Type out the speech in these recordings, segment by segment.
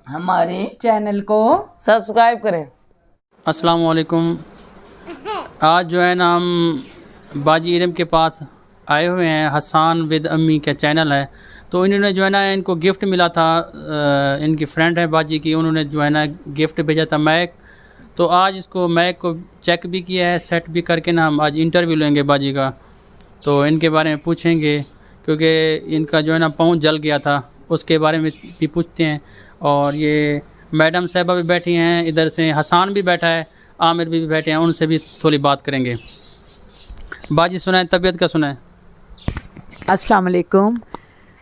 ہمارے چینل کو سبسکرائب کریں۔ السلام علیکم۔ آج جو ہے نا ہم باجی ارم کے پاس آئے ہوئے ہیں۔ حسان ود امی کا چینل ہے، تو انہوں نے جو ہے نا ان کو گفٹ ملا تھا، ان کی فرینڈ ہے باجی کی، انہوں نے جو ہے نا گفٹ بھیجا تھا میک، تو آج اس کو میک کو چیک بھی کیا ہے، سیٹ بھی کر کے نا ہم آج انٹرویو لیں گے باجی کا، تو ان کے بارے میں پوچھیں گے، کیونکہ ان کا جو ہے نا پاؤں جل گیا تھا، اس کے بارے میں بھی پوچھتے ہیں۔ اور یہ میڈم صاحبہ بھی بیٹھی ہیں، ادھر سے حسان بھی بیٹھا ہے، عامر بھی بیٹھے ہیں، ان سے بھی تھوڑی بات کریں گے۔ باجی سنائیں، طبیعت کا سنائیں۔ السلام علیکم،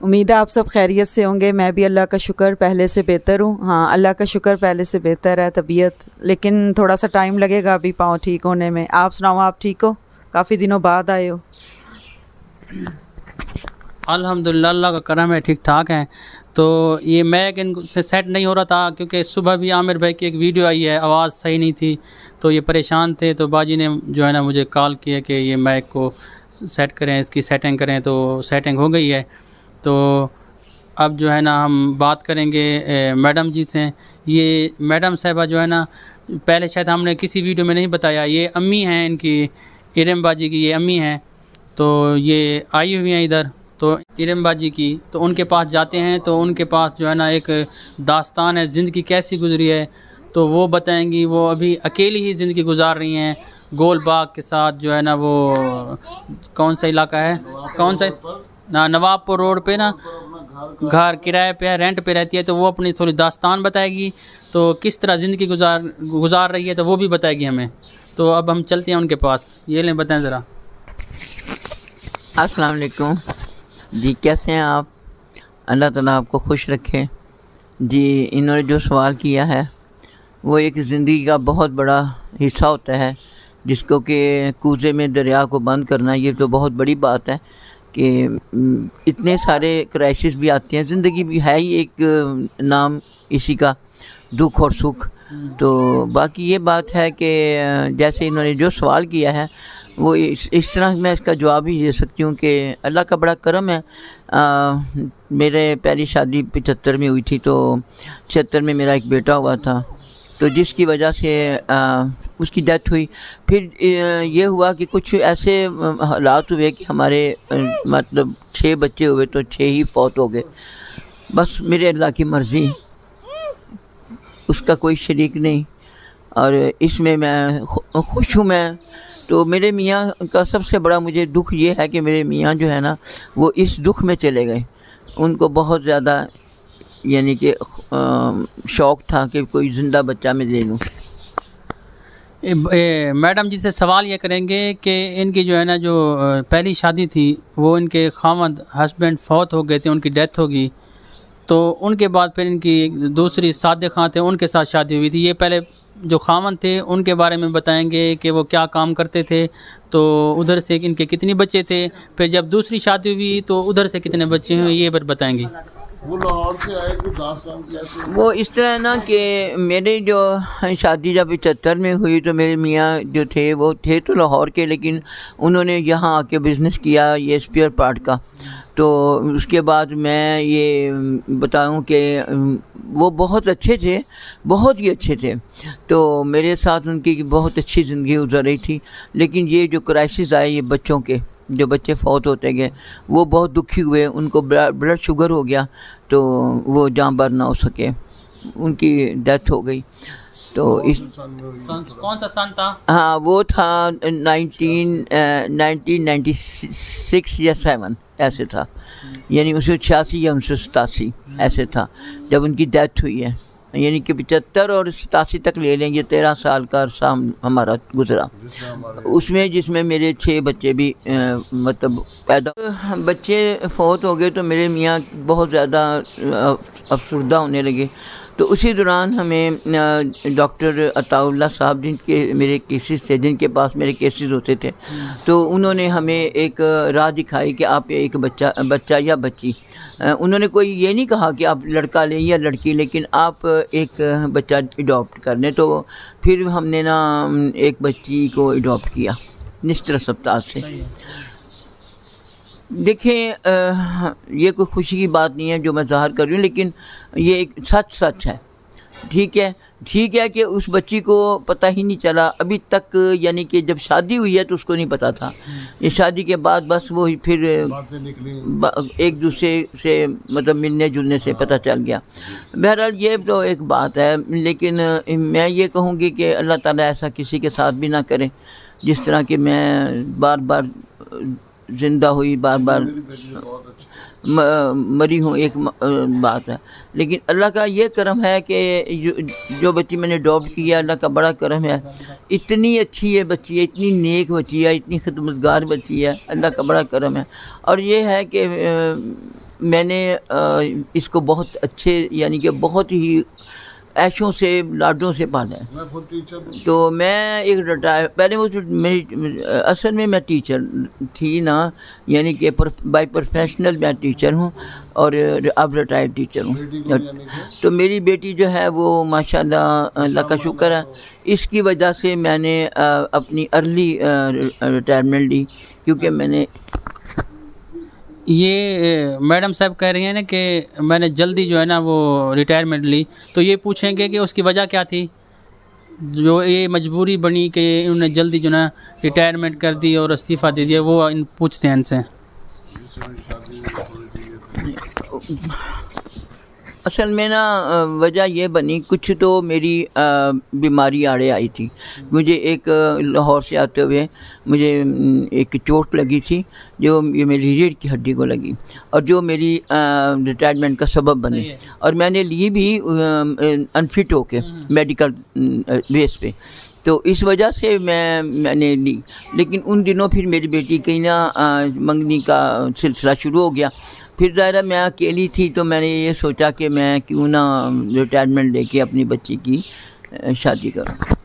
امید ہے آپ سب خیریت سے ہوں گے۔ میں بھی اللہ کا شکر پہلے سے بہتر ہوں۔ ہاں، اللہ کا شکر پہلے سے بہتر ہے طبیعت، لیکن تھوڑا سا ٹائم لگے گا ابھی پاؤں ٹھیک ہونے میں۔ آپ سناؤ، آپ ٹھیک ہو؟ کافی دنوں بعد آئے ہو۔ الحمدللہ اللہ کا کرم ہے، ٹھیک ٹھاک ہیں۔ تو یہ میک ان سے سیٹ نہیں ہو رہا تھا، کیونکہ صبح بھی عامر بھائی کی ایک ویڈیو آئی ہے، آواز صحیح نہیں تھی، تو یہ پریشان تھے، تو باجی نے جو ہے نا مجھے کال کیا کہ یہ میک کو سیٹ کریں، اس کی سیٹنگ کریں، تو سیٹنگ ہو گئی ہے۔ تو اب جو ہے نا ہم بات کریں گے میڈم جی سے۔ یہ میڈم صاحبہ جو ہے نا پہلے شاید ہم نے کسی ویڈیو میں نہیں بتایا، یہ امی ہیں ان کی، ارم باجی کی یہ امی ہیں، تو یہ آئی ہوئی ہیں ادھر، تو ارم باجی کی، تو ان کے پاس جاتے ہیں، تو ان کے پاس جو ہے نا ایک داستان ہے، زندگی کیسی گزری ہے تو وہ بتائیں گی۔ وہ ابھی اکیلی ہی زندگی گزار رہی ہیں، گول باغ کے ساتھ جو ہے نا، وہ کون سا علاقہ ہے، کون سا نواب پور روڈ پہ نا، گھر کرائے پہ ہے، رینٹ پہ رہتی ہے، تو وہ اپنی تھوڑی داستان بتائے گی، تو کس طرح زندگی گزار رہی ہے، تو وہ بھی بتائے گی ہمیں۔ تو اب ہم چلتے ہیں ان کے پاس، یہ لیں بتائیں ذرا۔ السلام علیکم جی، کیسے ہیں آپ؟ اللہ تعالیٰ آپ کو خوش رکھے جی۔ انہوں نے جو سوال کیا ہے وہ ایک زندگی کا بہت بڑا حصہ ہوتا ہے، جس کو کہ کوزے میں دریا کو بند کرنا، یہ تو بہت بڑی بات ہے کہ اتنے سارے کرائسس بھی آتے ہیں، زندگی بھی ہے ہی ایک نام اسی کا، دکھ اور سکھ۔ تو باقی یہ بات ہے کہ جیسے انہوں نے جو سوال کیا ہے وہ اس طرح میں اس کا جواب ہی دے سکتی ہوں کہ اللہ کا بڑا کرم ہے۔ میرے پہلی شادی 75 میں ہوئی تھی، تو 76 میں میرا ایک بیٹا ہوا تھا، تو جس کی وجہ سے اس کی ڈیتھ ہوئی۔ پھر یہ ہوا کہ کچھ ایسے حالات ہوئے کہ ہمارے مطلب 6 بچے ہوئے، تو 6 ہی فوت ہو گئے۔ بس میرے اللہ کی مرضی، اس کا کوئی شریک نہیں، اور اس میں خوش ہوں میں۔ تو میرے میاں کا سب سے بڑا مجھے دکھ یہ ہے کہ میرے میاں جو ہے نا وہ اس دکھ میں چلے گئے۔ ان کو بہت زیادہ یعنی کہ شوق تھا کہ کوئی زندہ بچہ میں لے لوں۔ میڈم جی سے سوال یہ کریں گے کہ ان کی جو ہے نا جو پہلی شادی تھی، وہ ان کے خاوند ہسبینڈ فوت ہو گئے تھے، ان کی ڈیتھ ہوگی، تو ان کے بعد پھر ان کی دوسری صادق خان تھے، ان کے ساتھ شادی ہوئی تھی۔ یہ پہلے جو خاوند تھے ان کے بارے میں بتائیں گے کہ وہ کیا کام کرتے تھے، تو ادھر سے ان کے کتنے بچے تھے، پھر جب دوسری شادی ہوئی تو ادھر سے کتنے بچے ہوئے، یہ بتائیں گی۔ وہ لاہور سے آئے کہ داستان کیسے؟ وہ اس طرح نا کہ میری جو شادی جب 75 میں ہوئی، تو میرے میاں جو تھے وہ تھے تو لاہور کے، لیکن انہوں نے یہاں آ کے بزنس کیا یہ اسپیئر پارٹ کا۔ تو اس کے بعد میں یہ بتاؤں کہ وہ بہت اچھے تھے، بہت ہی اچھے تھے، تو میرے ساتھ ان کی بہت اچھی زندگی گزر رہی تھی۔ لیکن یہ جو کرائسس آئے یہ بچوں کے، جو بچے فوت ہوتے گئے، وہ بہت دکھی ہوئے، ان کو بلڈ شوگر ہو گیا، تو وہ جاں بر نہ ہو سکے، ان کی ڈیتھ ہو گئی۔ تو اس کون سا سن تھا؟ ہاں، وہ تھا 1996 یا 7 ایسے تھا، یعنی 1986 یا 1987 ایسے تھا جب ان کی ڈیتھ ہوئی ہے۔ یعنی کہ 75 اور 87 تک لے لیں، یہ 13 سال کا عرصہ ہمارا گزرا، اس میں جس میں میرے 6 بچے بھی مطلب پیدا، بچے فوت ہو گئے، تو میرے میاں بہت زیادہ افسردہ ہونے لگے۔ تو اسی دوران ہمیں ڈاکٹر عطا اللہ صاحب، جن کے میرے کیسز تھے، جن کے پاس میرے کیسز ہوتے تھے، تو انہوں نے ہمیں ایک راہ دکھائی کہ آپ ایک بچہ یا بچی، انہوں نے کوئی یہ نہیں کہا کہ آپ لڑکا لیں یا لڑکی، لیکن آپ ایک بچہ ایڈاپٹ کر لیں۔ تو پھر ہم نے نا ایک بچی کو ایڈاپٹ کیا نشتر ہسپتال سے۔ دیکھیں، یہ کوئی خوشی کی بات نہیں ہے جو میں ظاہر کر رہی ہوں، لیکن یہ ایک سچ ہے ٹھیک ہے کہ اس بچی کو پتہ ہی نہیں چلا ابھی تک، یعنی کہ جب شادی ہوئی ہے تو اس کو نہیں پتہ تھا، یہ شادی کے بعد بس وہ پھر باتیں نکلی. ایک دوسرے سے مطلب ملنے جلنے سے پتہ چل گیا. بہرحال یہ تو ایک بات ہے، لیکن میں یہ کہوں گی کہ اللہ تعالیٰ ایسا کسی کے ساتھ بھی نہ کرے جس طرح کہ میں بار بار زندہ ہوئی، بار بار میری بیٹی بہت اچھی مری ہوں، ایک بات ہے. لیکن اللہ کا یہ کرم ہے کہ جو بچی میں نے اڈاپٹ کی ہے، اللہ کا بڑا کرم ہے. اتنی اچھی ہے بچی ہے، اتنی نیک بچی ہے، اتنی خدمتگار بچی ہے، اللہ کا بڑا کرم ہے. اور یہ ہے کہ میں نے اس کو بہت اچھے، یعنی کہ بہت ہی عیشوں سے لاڈوں سے پالا ہے. میں خود ٹیچر ہوں. تو میں ایک پہلے وہ اصل میں ٹیچر تھی نا، یعنی کہ بائی پروفیشنل میں ٹیچر ہوں اور اب ریٹائرڈ ٹیچر ہوں. بیٹی کو یعنی کہ تو میری بیٹی جو ہے وہ ماشاءاللہ اللہ کا شکر ہے، اس کی وجہ سے میں نے اپنی ارلی ریٹائرمنٹ لی، کیونکہ میں نے یہ میڈم صاحب کہہ رہی ہیں نا کہ میں نے جلدی جو ہے نا وہ ریٹائرمنٹ لی، تو یہ پوچھیں گے کہ اس کی وجہ کیا تھی جو یہ مجبوری بنی کہ انہوں نے جلدی جو ہے نا ریٹائرمنٹ کر دی اور استعفیٰ دے دیا، وہ پوچھتے ہیں ان سے. جس سے میری شادی ہوئی تھوڑی سی اصل میں نا وجہ یہ بنی، کچھ تو میری بیماری آڑے آئی تھی. مجھے ایک لاہور سے آتے ہوئے مجھے ایک چوٹ لگی تھی جو میری ریڑھ کی ہڈی کو لگی، اور جو میری ریٹائرمنٹ کا سبب بنے، اور میں نے لی بھی انفٹ ہو کے میڈیکل بیس پہ. تو اس وجہ سے میں نے لی. لیکن ان دنوں پھر میری بیٹی کہیں نہ منگنی کا سلسلہ شروع ہو گیا. پھر ظاہرہ میں اکیلی تھی تو میں نے یہ سوچا کہ میں کیوں نہ ریٹائرمنٹ لے کے اپنی بچی کی شادی کروں.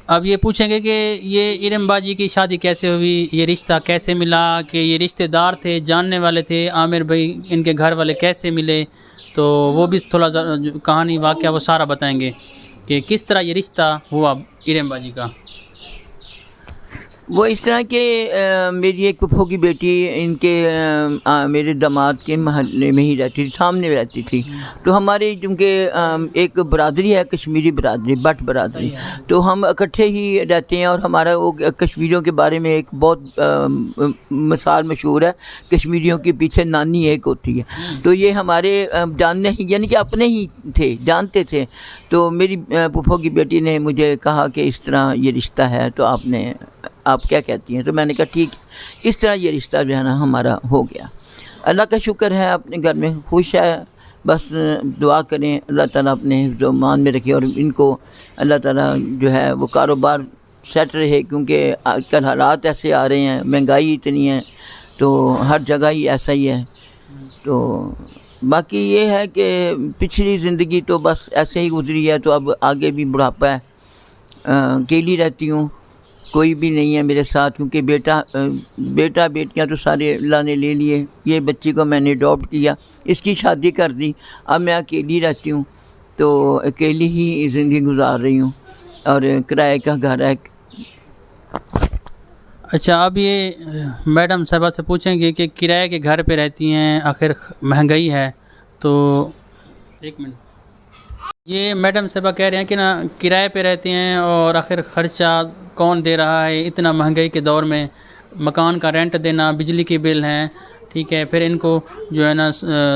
اب یہ پوچھیں گے کہ یہ ارم باجی کی شادی کیسے ہوئی، یہ رشتہ کیسے ملا، کہ یہ رشتہ دار تھے، جاننے والے تھے، عامر بھائی ان کے گھر والے کیسے ملے، تو وہ بھی تھوڑا کہانی واقعہ وہ سارا بتائیں گے کہ کس طرح یہ رشتہ ہوا ارم باجی کا. وہ اس طرح کہ میری ایک پھپھو کی بیٹی ان کے میرے داماد کے محلے میں ہی رہتی تھی، سامنے رہتی تھی. تو ہمارے چونکہ ایک برادری ہے، کشمیری برادری، بٹ برادری، تو ہم اکٹھے ہی رہتے ہیں. اور ہمارا وہ کشمیریوں کے بارے میں ایک بہت مثال مشہور ہے، کشمیریوں کے پیچھے نانی ایک ہوتی ہے. تو یہ ہمارے جاننے ہی، یعنی کہ اپنے ہی تھے، جانتے تھے. تو میری پھپھو کی بیٹی نے مجھے کہا کہ اس طرح یہ رشتہ ہے، تو آپ کیا کہتی ہیں؟ تو میں نے کہا ٹھیک. اس طرح یہ رشتہ جو ہے نا ہمارا ہو گیا. اللہ کا شکر ہے، اپنے گھر میں خوش ہے. بس دعا کریں اللہ تعالیٰ اپنے حفظ و امان میں رکھے، اور ان کو اللہ تعالیٰ جو ہے وہ کاروبار سیٹ رہے، کیونکہ آج کل حالات ایسے آ رہے ہیں، مہنگائی اتنی ہے، تو ہر جگہ ہی ایسا ہی ہے. تو باقی یہ ہے کہ پچھلی زندگی تو بس ایسے ہی گزری ہے. تو اب آگے بھی بڑھاپا ہے. اکیلی رہتی ہوں، کوئی بھی نہیں ہے میرے ساتھ، کیونکہ بیٹا بیٹیاں تو سارے اللہ نے لے لیے. یہ بچی کو میں نے اڈاپٹ کیا، اس کی شادی کر دی. اب میں اکیلی رہتی ہوں، تو اکیلی ہی زندگی گزار رہی ہوں، اور کرائے کا گھر ہے. اچھا، اب یہ میڈم صاحبہ سے پوچھیں گے کہ کرائے کے گھر پہ رہتی ہیں، آخر مہنگائی ہے، تو ایک منٹ. یہ میڈم صاحبہ کہہ رہے ہیں کہ نا کرائے پہ رہتے ہیں، اور آخر خرچہ کون دے رہا ہے اتنا مہنگائی کے دور میں، مکان کا رینٹ دینا، بجلی کے بل ہیں، ٹھیک ہے، پھر ان کو جو ہے نا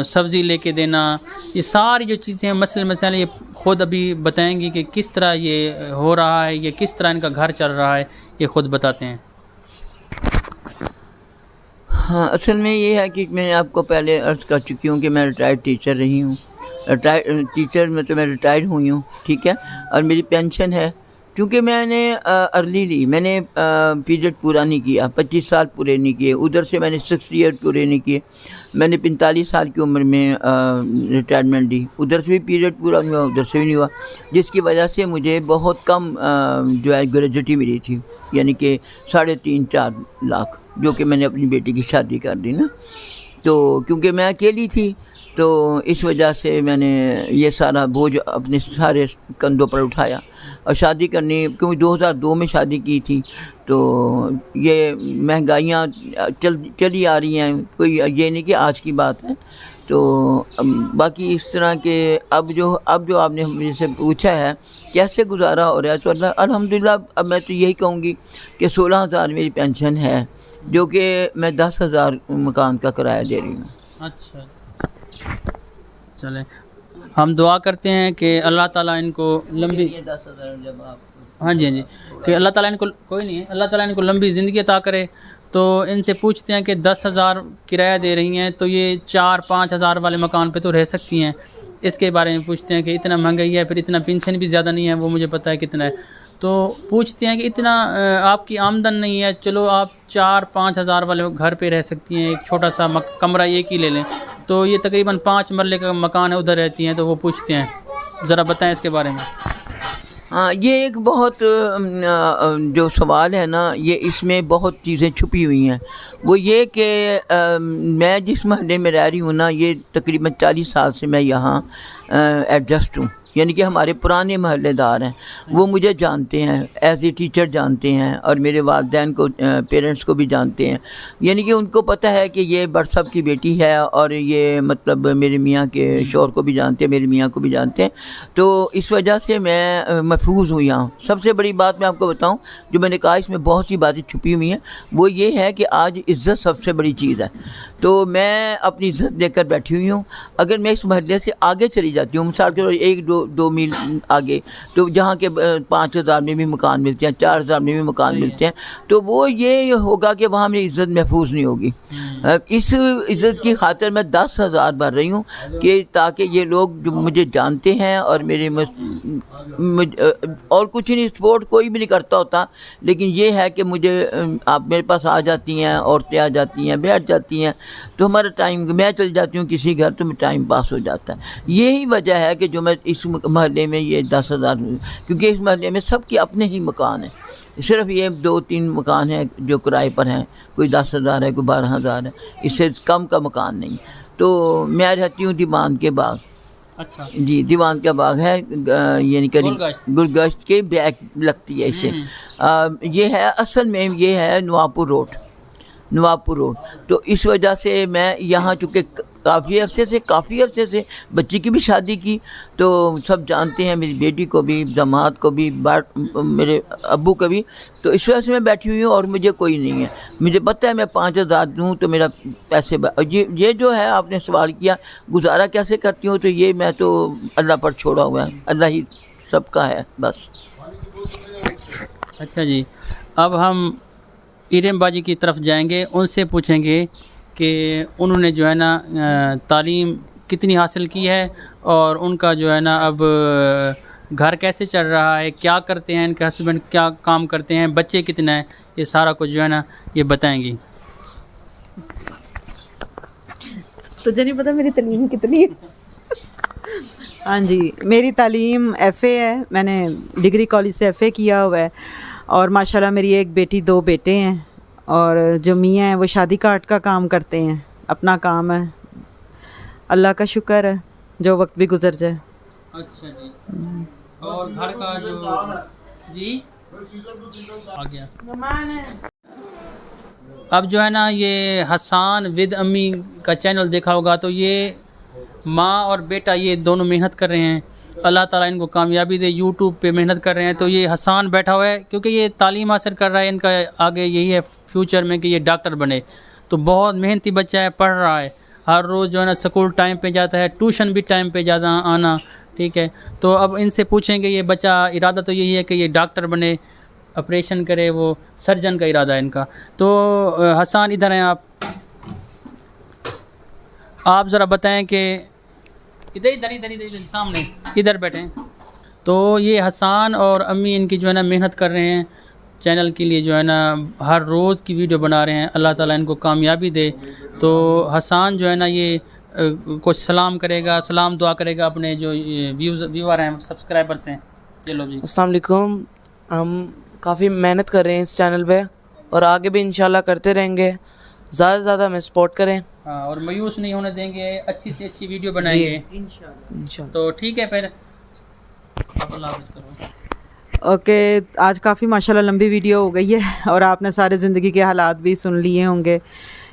سبزی لے کے دینا، یہ ساری جو چیزیں ہیں، مسئلے یہ خود ابھی بتائیں گی کہ کس طرح یہ ہو رہا ہے، یہ کس طرح ان کا گھر چل رہا ہے، یہ خود بتاتے ہیں. ہاں، اصل میں یہ ہے کہ میں نے آپ کو پہلے عرض کر چکی ہوں کہ میں ریٹائرڈ ٹیچر رہی ہوں. ٹیچر میں تو میں ریٹائر ہوئی ہوں، ٹھیک ہے، اور میری پینشن ہے. کیونکہ میں نے ارلی لی، میں نے پیریڈ پورا نہیں کیا، 25 سال پورے نہیں کیے. ادھر سے میں نے 6 ایئر پورے نہیں کیے. میں نے 45 سال کی عمر میں ریٹائرمنٹ دی. ادھر سے بھی پیریڈ پورا نہیں ہوا، ادھر سے بھی نہیں ہوا، جس کی وجہ سے مجھے بہت کم جو ہے گریجویٹی ملی تھی، یعنی کہ 3.5-4 لاکھ، جو کہ میں نے اپنی بیٹی کی شادی کر دی نا. تو کیونکہ میں اکیلی تھی، تو اس وجہ سے میں نے یہ سارا بوجھ اپنے سارے کندھوں پر اٹھایا. اور شادی کرنی، کیونکہ 2002 میں شادی کی تھی، تو یہ مہنگائیاں چلی آ رہی ہیں، کوئی یہ نہیں کہ آج کی بات ہے. تو تو باقی اس طرح کے اب جو آپ نے مجھ سے پوچھا ہے کیسے گزارا ہو رہا ہے، تو الحمدللہ اب میں تو یہی کہوں گی کہ 16,000 میری پینشن ہے، جو کہ میں 10,000 مکان کا کرایہ دے رہی ہوں۔ اچھا چلیں، ہم دعا کرتے ہیں کہ اللہ تعالیٰ ان کو لمبی 10,000 جب آپ ہاں جی کہ اللہ تعالیٰ ان کو کوئی نہیں ہے، اللہ تعالیٰ ان کو لمبی زندگی عطا کرے۔ تو ان سے پوچھتے ہیں کہ 10,000 کرایہ دے رہی ہیں تو یہ 4-5 ہزار والے مکان پہ تو رہ سکتی ہیں، اس کے بارے میں پوچھتے ہیں کہ اتنا مہنگائی ہے، پھر اتنا پینشن بھی زیادہ نہیں ہے، وہ مجھے پتہ ہے کتنا ہے، تو پوچھتے ہیں کہ اتنا آپ کی آمدن نہیں ہے، چلو آپ 4-5 ہزار والے گھر پہ رہ سکتی ہیں، ایک چھوٹا سا کمرہ ایک ہی لے لیں، تو یہ تقریباً 5 مرلے کا مکان ہے، ادھر رہتی ہیں، تو وہ پوچھتے ہیں، ذرا بتائیں اس کے بارے میں۔ ہاں، یہ ایک بہت جو سوال ہے نا، یہ اس میں بہت چیزیں چھپی ہوئی ہیں۔ وہ یہ کہ میں جس محلے میں رہ رہی ہوں نا، یہ تقریباً 40 سال سے میں یہاں ایڈجسٹ ہوں، یعنی کہ ہمارے پرانے محلے دار ہیں، وہ مجھے جانتے ہیں، ایز اے ٹیچر جانتے ہیں، اور میرے والدین کو، پیرنٹس کو بھی جانتے ہیں، یعنی کہ ان کو پتہ ہے کہ یہ بٹ صاحب کی بیٹی ہے، اور یہ مطلب میرے میاں کے شوہر کو بھی جانتے ہیں، میرے میاں کو بھی جانتے ہیں، تو اس وجہ سے میں محفوظ ہوں یہاں۔ سب سے بڑی بات میں آپ کو بتاؤں، جو میں نے کہا اس میں بہت سی باتیں چھپی ہوئی ہیں، وہ یہ ہے کہ آج عزت سب سے بڑی چیز ہے، تو میں اپنی عزت لے کر بیٹھی ہوئی ہوں۔ اگر میں اس محلے سے آگے چلی جاتی ہوں، مثال کے طور پر 1-2 میل آگے، تو جہاں کے 5,000 میں بھی مکان ملتے ہیں، 4,000 میں بھی مکان ملتے ہیں، تو وہ یہ ہوگا کہ وہاں میری عزت محفوظ نہیں ہوگی۔ اس عزت کی خاطر میں 10,000 بھر رہی ہوں، کہ تاکہ یہ لوگ جو مجھے جانتے ہیں، اور میرے اور کچھ نہیں، سپورٹ کوئی بھی نہیں کرتا ہوتا، لیکن یہ ہے کہ مجھے آپ میرے پاس آ جاتی ہیں، عورتیں آ جاتی ہیں، بیٹھ جاتی ہیں، تو ہمارا ٹائم، میں چل جاتی ہوں کسی گھر تو ٹائم پاس ہو جاتا ہے۔ یہی وجہ ہے کہ جو میں اس محلے میں یہ 10,000، کیونکہ اس محلے میں سب کے اپنے ہی مکان ہیں، صرف یہ 2-3 مکان ہیں جو کرائے پر ہیں، کوئی 10,000 ہے، کوئی 12,000 ہے، اس سے کم کا مکان نہیں۔ تو میں رہتی ہوں دیوان کے باغ، اچھا جی دیوان کا باغ ہے، یعنی کہ گلگشت کے بیک لگتی ہے اسے۔ یہ ہے اصل میں، یہ ہے نوابپور روڈ، تو اس وجہ سے میں یہاں، چونکہ کافی عرصے سے بچی کی بھی شادی کی، تو سب جانتے ہیں، میری بیٹی کو بھی، داماد کو بھی، میرے ابو کو بھی، تو اس وجہ سے میں بیٹھی ہوئی ہوں، اور مجھے کوئی نہیں ہے۔ مجھے پتہ ہے میں 5,000 دوں تو میرا پیسے یہ جو ہے آپ نے سوال کیا گزارا کیسے کرتی ہوں، تو یہ میں تو اللہ پر چھوڑا ہوا ہے، اللہ ہی سب کا ہے بس۔ اچھا جی، اب ہم ایرم باجی کی طرف جائیں گے، ان سے پوچھیں گے کہ انہوں نے جو ہے نا تعلیم کتنی حاصل کی ہے، اور ان کا جو ہے نا اب گھر کیسے چل رہا ہے، کیا کرتے ہیں، ان کے ہسبینڈ کیا کام کرتے ہیں، بچے کتنے ہیں، یہ سارا کچھ جو ہے نا یہ بتائیں گی۔ تجھے نہیں پتا میری تعلیم کتنی ہے؟ ہاں جی، میری تعلیم FA ہے، میں نے ڈگری کالج سے FA کیا ہوا ہے، اور ماشاءاللہ میری ایک بیٹی 2 بیٹے ہیں، اور جو میاں ہیں وہ شادی کارٹ کا کام کرتے ہیں، اپنا کام ہے، اللہ کا شکر ہے جو وقت بھی گزر جائے۔ اچھا جی، اور گھر کا جو جی آ گیا، اب جو ہے نا یہ حسان ود امی کا چینل دیکھا ہوگا، تو یہ ماں اور بیٹا یہ دونوں محنت کر رہے ہیں، اللہ تعالیٰ ان کو کامیابی دے، یوٹیوب پہ محنت کر رہے ہیں۔ تو یہ حسان بیٹھا ہوا ہے کیونکہ یہ تعلیم حاصل کر رہا ہے، ان کا آگے یہی ہے فیوچر میں کہ یہ ڈاکٹر بنے، تو بہت محنتی بچہ ہے، پڑھ رہا ہے، ہر روز جو ہے نا اسکول ٹائم پہ جاتا ہے، ٹیوشن بھی ٹائم پہ جاتا آنا، ٹھیک ہے۔ تو اب ان سے پوچھیں گے، یہ بچہ ارادہ تو یہی ہے کہ یہ ڈاکٹر بنے، آپریشن کرے، وہ سرجن کا ارادہ ہے ان کا۔ تو حسان ادھر ہیں آپ ذرا بتائیں کہ ادھر سامنے ادھر بیٹھیں۔ تو یہ حسان اور امی ان کی جو ہے نا محنت کر رہے ہیں چینل کے لیے، جو ہے نا ہر روز کی ویڈیو بنا رہے ہیں، اللہ تعالیٰ ان کو کامیابی دے۔ تو حسان جو ہے نا یہ کچھ سلام کرے گا، سلام دعا کرے گا اپنے جو ویور ہیں، سبسکرائبرس ہیں۔ چلو جی، السلام علیکم۔ ہم کافی محنت کر رہے ہیں اس چینل پہ، اور آگے بھی انشاءاللہ کرتے رہیں گے، زیادہ سے زیادہ ہمیں سپورٹ کریں، ہاں، اور مایوس نہیں ہونے دیں گے، اچھی سے اچھی ویڈیو بنائیں گے انشاءاللہ۔ تو ٹھیک ہے، پھر آپ اللہ حافظ کرو۔ اوکے، آج کافی ماشاءاللہ لمبی ویڈیو ہو گئی ہے، اور آپ نے سارے زندگی کے حالات بھی سن لیے ہوں گے